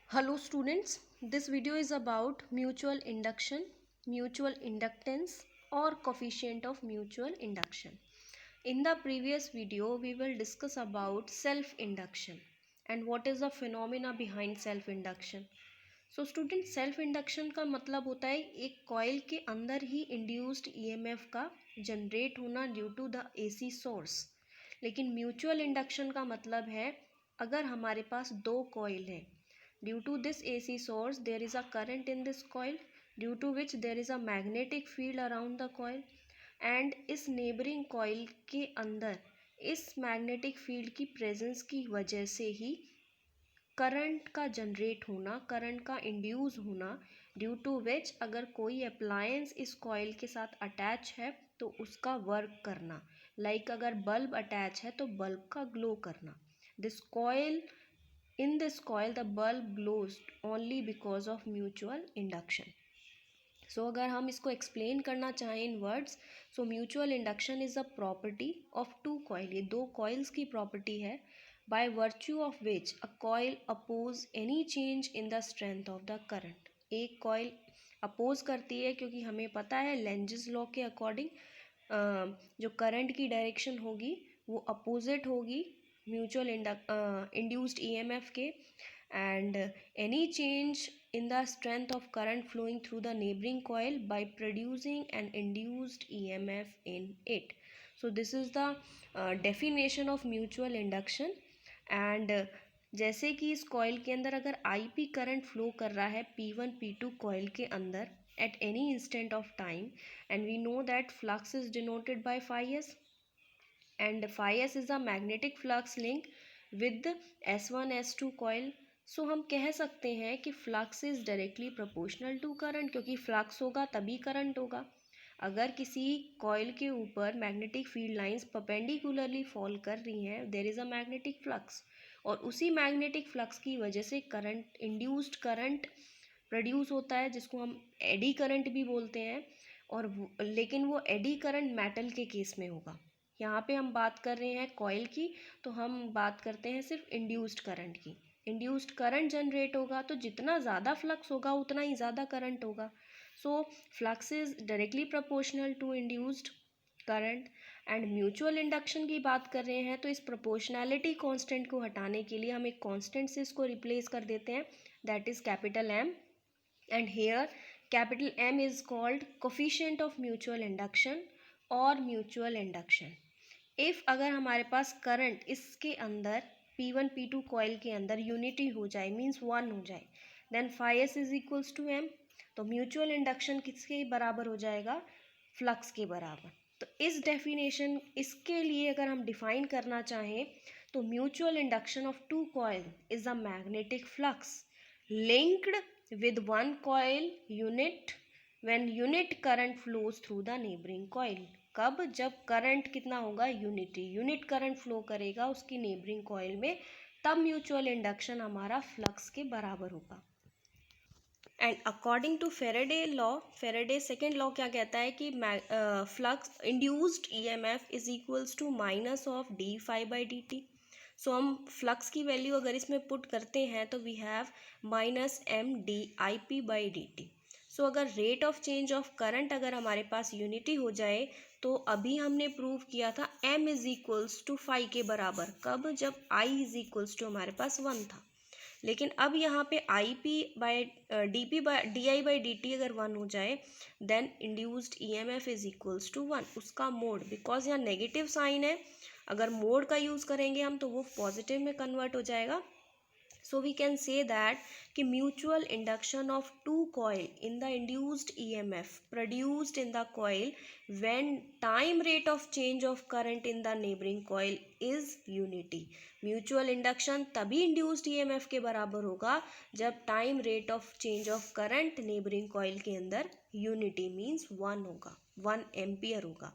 Hello students, this video is about mutual induction, mutual inductance or coefficient of mutual induction. In the previous video, we will discuss about self-induction and what is the phenomena behind self-induction. So students, self-induction का मतलब होता है एक coil के अंदर ही induced EMF का generate होना due to the AC source. लेकिन म्यूचुअल इंडक्शन का मतलब है अगर हमारे पास दो कॉइल हैं, due to this AC source there is a current in this coil, due to which there is a magnetic field around the coil and इस neighboring coil के अंदर इस magnetic field की presence की वजह से ही करंट का जनरेट होना, करंट का इंड्यूस होना, ड्यू टू विच अगर कोई अप्लायंस इस कॉइल के साथ अटैच है तो उसका वर्क करना, लाइक अगर बल्ब अटैच है तो बल्ब का ग्लो करना। This coil In this coil, the bulb glows only because of mutual induction. So अगर हम इसको explain करना चाहें in words, so mutual induction is a property of two coil. ये दो coils की property है, by virtue of which a coil oppose any change in the strength of the current. एक coil oppose करती है क्योंकि हमें पता है लेंजेस लॉ के अकॉर्डिंग जो करंट की डायरेक्शन होगी वो अपोजिट होगी म्यूचुअल इंड्यूस्ड ईएमएफ के, and any change in the strength of current flowing through the neighboring coil by producing an induced EMF in it. So this is the definition of mutual induction. and जैसे कि इस coil के अंदर अगर IP current flow कर रहा है P1 P2 coil के अंदर at any instant of time, and we know that flux is denoted by phi s, and phi s is a magnetic flux link with S1 S2 coil. सो हम कह सकते हैं कि flux is directly proportional to current, क्योंकि flux होगा तभी current होगा। अगर किसी कॉइल के ऊपर magnetic field lines perpendicularly fall कर रही हैं, there is a magnetic flux, और उसी मैग्नेटिक फ्लक्स की वजह से करंट, इंड्यूस्ड करंट प्रोड्यूस होता है, जिसको हम एडी करंट भी बोलते हैं। और लेकिन वो एडी करंट मेटल के केस में होगा। यहाँ पे हम बात कर रहे हैं कॉइल की, तो हम बात करते हैं सिर्फ इंड्यूस्ड करंट की। इंड्यूस्ड करंट जनरेट होगा तो जितना ज़्यादा फ्लक्स होगा उतना ही ज़्यादा करंट होगा। So flux is directly proportional to induced current. And mutual induction की बात कर रहे हैं तो इस प्रोपोर्शनैलिटी कांस्टेंट को हटाने के लिए हम एक कांस्टेंट से इसको रिप्लेस कर देते हैं, that is capital M. and here capital M is called coefficient of mutual induction और mutual induction. if अगर हमारे पास करंट इसके अंदर P1 P2 कॉइल के अंदर यूनिटी हो जाए, मीन्स वन हो जाए, then phi S is equals to M, तो म्यूचुअल इंडक्शन किसके बराबर हो जाएगा? फ्लक्स के बराबर। तो इस डेफिनेशन, इसके लिए अगर हम डिफाइन करना चाहें तो mutual induction of two coil is a magnetic flux linked with one coil unit when unit current flows through the neighboring coil. कब? जब करंट कितना होगा? यूनिट करंट फ्लो करेगा उसकी नेबरिंग कॉइल में, तब म्यूचुअल इंडक्शन हमारा फ्लक्स के बराबर होगा। And according to Faraday law, Faraday second law क्या कहता है कि flux induced EMF is equals to minus of d phi by D t. So हम फ्लक्स की वैल्यू अगर इसमें पुट करते हैं तो we have minus M d I P by D t. So अगर rate of change of current अगर हमारे पास यूनिटी हो जाए तो अभी हमने प्रूव किया था m is equals to phi के बराबर। कब? जब i इज इक्वल्स टू हमारे पास 1 था। लेकिन अब यहाँ पे I P by D P by D I by D T अगर 1 हो जाए, then induced E M F is equals to 1, उसका मोड, बिकॉज यहाँ नेगेटिव साइन है, अगर मोड का यूज़ करेंगे हम तो वो पॉजिटिव में कन्वर्ट हो जाएगा। So we can say that कि mutual induction of two coil in the induced EMF produced in the coil when time rate of change of current in the neighbouring coil is unity. Mutual induction तभी induced EMF के बराबर होगा जब time rate of change of current neighbouring coil के अंदर unity means 1 होगा, 1 ampere होगा।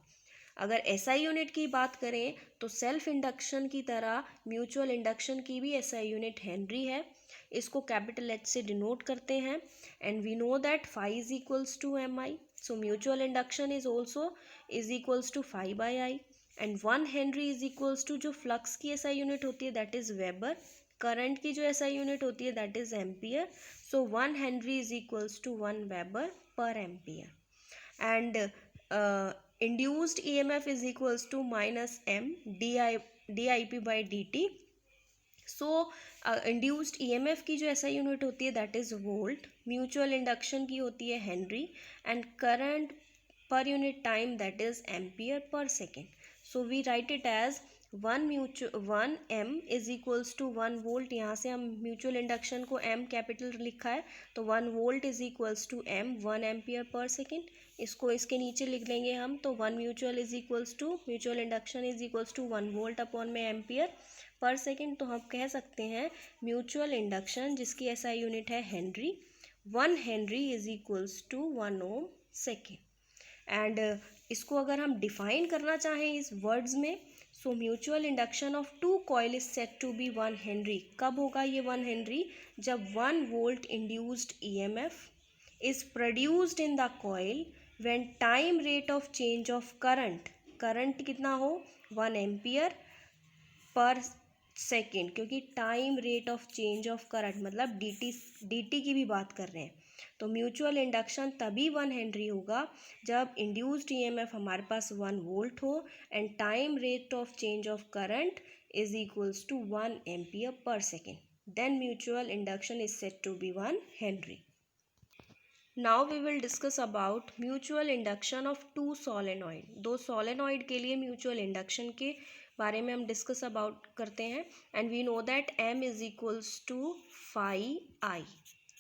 अगर एसआई यूनिट की बात करें तो सेल्फ इंडक्शन की तरह म्यूचुअल इंडक्शन की भी एसआई यूनिट हेनरी है, इसको कैपिटल एच से डिनोट करते हैं। And we know that phi is equals to M I, so mutual induction is also is equals to phi by I. And 1 henry is equals to जो flux की SI unit होती है that is weber, current की जो SI unit होती है that is ampere. So 1 henry is equals to 1 weber per ampere. And induced EMF is equals to minus m dip by dt. So induced EMF की जो SI unit होती है that is volt, mutual induction की होती है henry, and current per unit time that is ampere per second. So we write it as 1 m is equals to 1 volt. यहाँ से हम म्यूचुअल इंडक्शन को m कैपिटल लिखा है, तो 1 volt is equals to m 1 ampere per second. इसको इसके नीचे लिख लेंगे हम, तो 1 mutual is equals to mutual induction is equals to 1 volt upon में एम्पियर पर सेकेंड. तो हम कह सकते हैं म्यूचुअल इंडक्शन जिसकी एसआई यूनिट है henry, 1 henry is equals to 1 ohm second. And इसको अगर हम डिफाइन करना चाहें इस वर्ड्स में, so mutual induction of two coil is set to be 1 henry. कब होगा ये 1 हेनरी? जब 1 volt induced EMF is produced in the coil when time rate of change of current कितना हो? 1 एम्पियर पर सेकेंड, क्योंकि time rate of change of current मतलब dt की भी बात कर रहे हैं. तो म्यूचुअल इंडक्शन तभी 1 हेनरी होगा जब इंड्यूस्ड EMF हमारे पास 1 वोल्ट हो and time rate of change of current is equals to 1 ampere per second. Then mutual induction is said to be 1 henry. Now we will discuss about mutual induction of two solenoid. दो solenoid के लिए mutual induction के बारे में हम discuss about करते हैं. And we know that m is equals to phi I.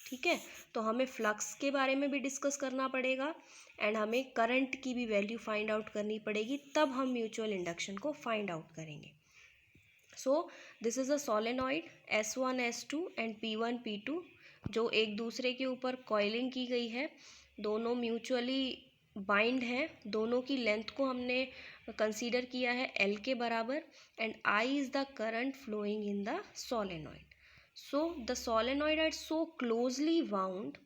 ठीक है, तो हमें फ्लक्स के बारे में भी डिस्कस करना पड़ेगा एंड हमें करंट की भी वैल्यू फाइंड आउट करनी पड़ेगी, तब हम म्यूचुअल इंडक्शन को फाइंड आउट करेंगे. So this is a solenoid S1 S2 and P1 P2 जो एक दूसरे के ऊपर कॉइलिंग की गई है. दोनों म्यूचुअली बाइंड है, दोनों की लेंथ को हमने कंसीडर किया है L के बराबर, and I is the current flowing in the solenoid. So the solenoid are so closely wound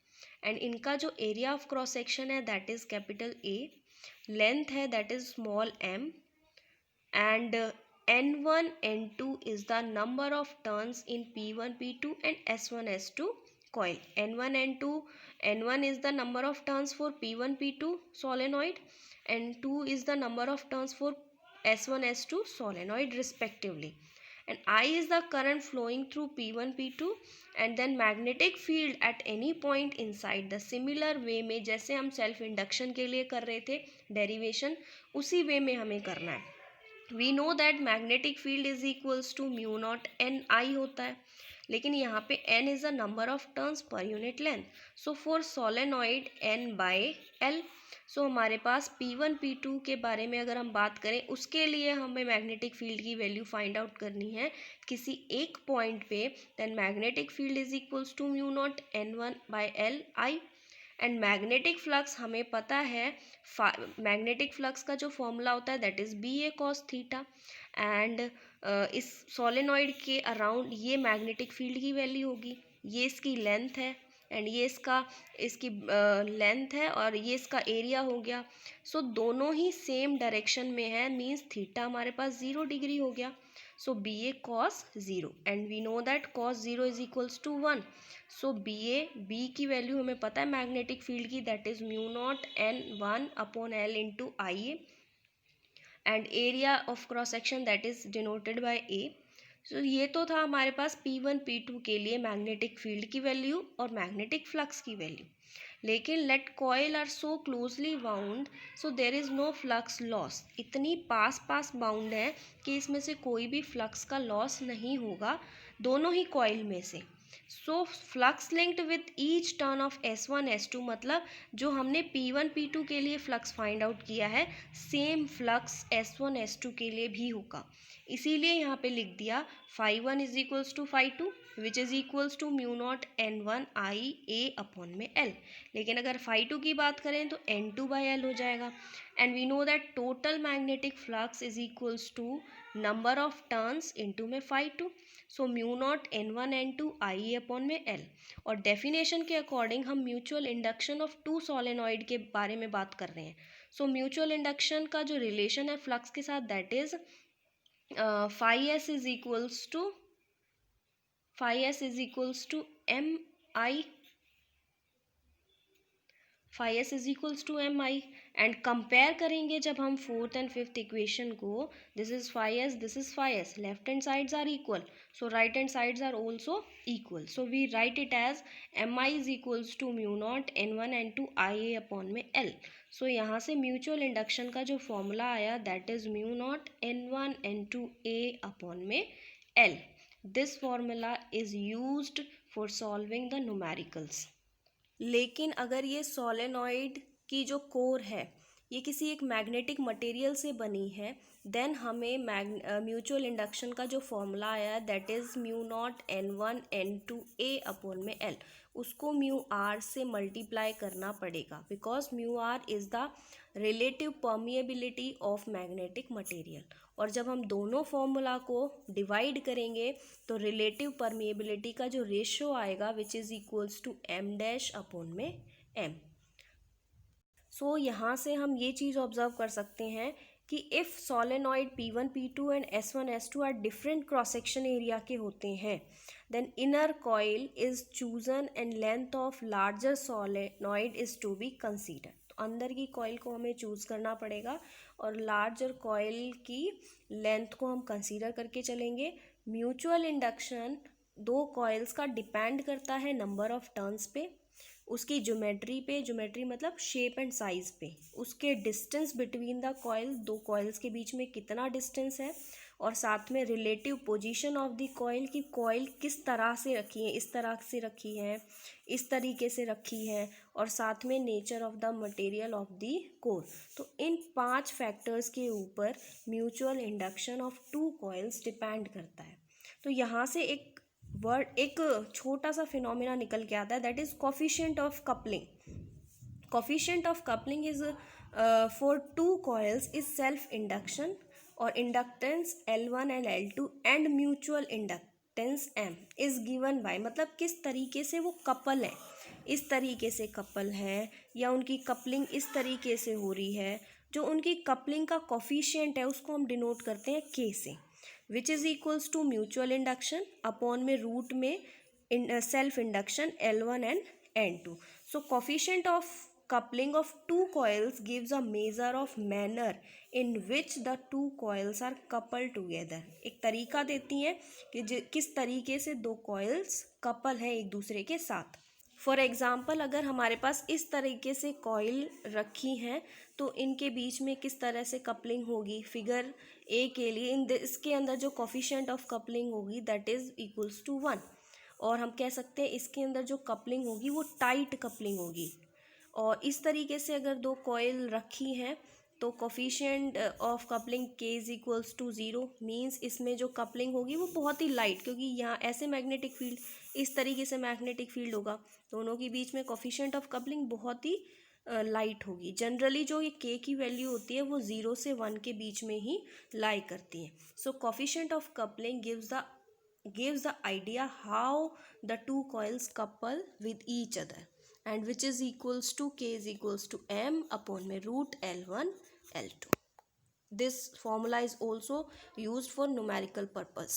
and इनका जो एरिया ऑफ क्रॉस सेक्शन है that is capital A, length है that is small m, and N1 N2 is the number of turns in P1 P2 and S1 S2 coil. N1 is the number of turns for P1 P2 solenoid, and 2 is the number of turns for S1 S2 solenoid respectively. And I is the current flowing through P1 P2, and then magnetic field at any point inside the similar way में जैसे हम self induction के लिए कर रहे थे derivation, उसी वे में हमें करना है. We know that magnetic field is equals to mu naught N I होता है, लेकिन यहाँ पे n is a number of turns per unit length. So for solenoid n by l. So हमारे पास P1 P2 के बारे में अगर हम बात करें, उसके लिए हमें मैग्नेटिक फील्ड की वैल्यू फाइंड आउट करनी है किसी एक पॉइंट पे. Then magnetic field is equals to mu naught N1 by L I. And magnetic flux हमें पता है, मैग्नेटिक फ्लक्स का जो फॉर्मूला होता है that is BA cos theta. And इस सोलेनॉइड के अराउंड ये मैग्नेटिक फील्ड की वैल्यू होगी. ये इसकी लेंथ है एंड ये इसकी लेंथ है और ये इसका एरिया हो गया. सो दोनों ही सेम डायरेक्शन में है, मीन्स थीटा हमारे पास 0 डिग्री हो गया. So BA cos 0 and we know that cos 0 is equals to 1. So B की वैल्यू हमें पता है मैग्नेटिक फील्ड की, that is mu naught N1 upon L into IA, and area of cross section that is denoted by A. So ये तो था हमारे पास P1 P2 के लिए मैग्नेटिक फील्ड की वैल्यू और मैग्नेटिक फ्लक्स की वैल्यू. लेकिन let coil are so closely bound so there is no flux loss. इतनी पास बाउंड है कि इसमें से कोई भी फ्लक्स का लॉस नहीं होगा दोनों ही कॉइल में से. So flux linked with each turn off S1 S2, मतलब जो हमने P1 P2 के लिए फ्लक्स फाइंड आउट किया है सेम फ्लक्स S1 S2 के लिए भी होगा. इसीलिए यहाँ पे लिख दिया φ1 is equals to φ2 which is equals to mu naught N1 IA upon में L. लेकिन अगर φ2 की बात करें तो N2 बाय L हो जाएगा. And we know that total magnetic flux is equals to number of turns into में φ2. So mu naught N1 N2 IA upon में L. और डेफिनेशन के अकॉर्डिंग हम mutual induction of two solenoid के बारे में बात कर रहे हैं. सो म्यूचुअल इंडक्शन का जो रिलेशन है फ्लक्स के साथ that is phi s is equals to phi s is equals to mi, phi s is equals to mi, and compare करेंगे जब हम फोर्थ एंड फिफ्थ इक्वेशन को, this is phi s, this is phi s, left hand sides are equal, so right hand sides are also equal, so we write it as mi is equals to mu naught n1 n2 ia upon में l. सो यहाँ से mutual induction का जो formula आया that is mu naught n1 n2 a upon में l. This formula is used for solving the numericals. लेकिन अगर ये सोलेनॉइड की जो कोर है ये किसी एक मैग्नेटिक मटेरियल से बनी है, देन हमें म्यूचुअल इंडक्शन का जो फॉर्मूला आया that is mu naught n1 n2 a upon में l, उसको म्यू आर से मल्टीप्लाई करना पड़ेगा, because mu R is the relative permeability of magnetic material. और जब हम दोनों फॉर्मूला को डिवाइड करेंगे तो रिलेटिव परमिएबिलिटी का जो रेशियो आएगा which is equals to m dash upon में m. सो यहाँ से हम ये चीज़ ऑब्जर्व कर सकते हैं कि if solenoid P1 P2 and S1 S2 are different cross section area के होते हैं, then inner coil is chosen and length of larger solenoid is to be consider. तो अंदर की कॉइल को हमें चूज़ करना पड़ेगा और लार्जर कॉइल की लेंथ को हम कंसीडर करके चलेंगे. म्यूचुअल इंडक्शन दो कॉइल्स का डिपेंड करता है नंबर ऑफ टर्न्स पे, उसकी ज्योमेट्री पे, ज्योमेट्री मतलब शेप एंड साइज पे, उसके डिस्टेंस बिटवीन द कॉइल, दो कॉइल्स के बीच में कितना डिस्टेंस है, और साथ में relative position of the coil की कॉइल किस तरह से रखी है, इस तरह से रखी है, इस तरीके से रखी है, और साथ में nature of the material of the core. तो इन 5 फैक्टर्स के ऊपर mutual induction of 2 coils depend करता है. तो यहाँ से एक छोटा सा फिनोमिना निकल के आता है that is coefficient of coupling. Coefficient of coupling is for 2 coils is self induction और inductance L1 and L2 and mutual inductance M is given by, मतलब किस तरीके से वो कपल है, इस तरीके से कपल है या उनकी कपलिंग इस तरीके से हो रही है. जो उनकी कपलिंग का कोफिशिएंट है उसको हम डिनोट करते हैं K से, which is equals to mutual induction upon में रूट में self induction L1 and N2. So coefficient of coupling of 2 coils gives a measure of manner in which the 2 coils are coupled together. एक तरीका देती हैं कि किस तरीके से दो coils कपल हैं एक दूसरे के साथ. फॉर एग्ज़ाम्पल अगर हमारे पास इस तरीके से कॉइल रखी हैं तो इनके बीच में किस तरह से कपलिंग होगी. फिगर ए के लिए इसके अंदर जो कोफिशिएंट ऑफ कपलिंग होगी दैट इज़ इक्वल्स टू 1, और हम कह सकते हैं इसके अंदर जो कपलिंग होगी वो टाइट कपलिंग होगी. और इस तरीके से अगर दो कॉइल रखी हैं तो coefficient of coupling K is equals to 0, means इसमें जो कपलिंग होगी वो बहुत ही लाइट, क्योंकि यहाँ ऐसे मैग्नेटिक फील्ड, इस तरीके से मैग्नेटिक फील्ड होगा, दोनों के बीच में कोफिशिएंट ऑफ कपलिंग बहुत ही लाइट होगी. जनरली जो ये K की वैल्यू होती है वो 0 से 1 के बीच में ही लाई करती है. So coefficient of coupling gives the idea how the 2 coils couple with each other, and which is equals to K is equals to M upon में root L1 L2. This formula is also used for numerical purpose.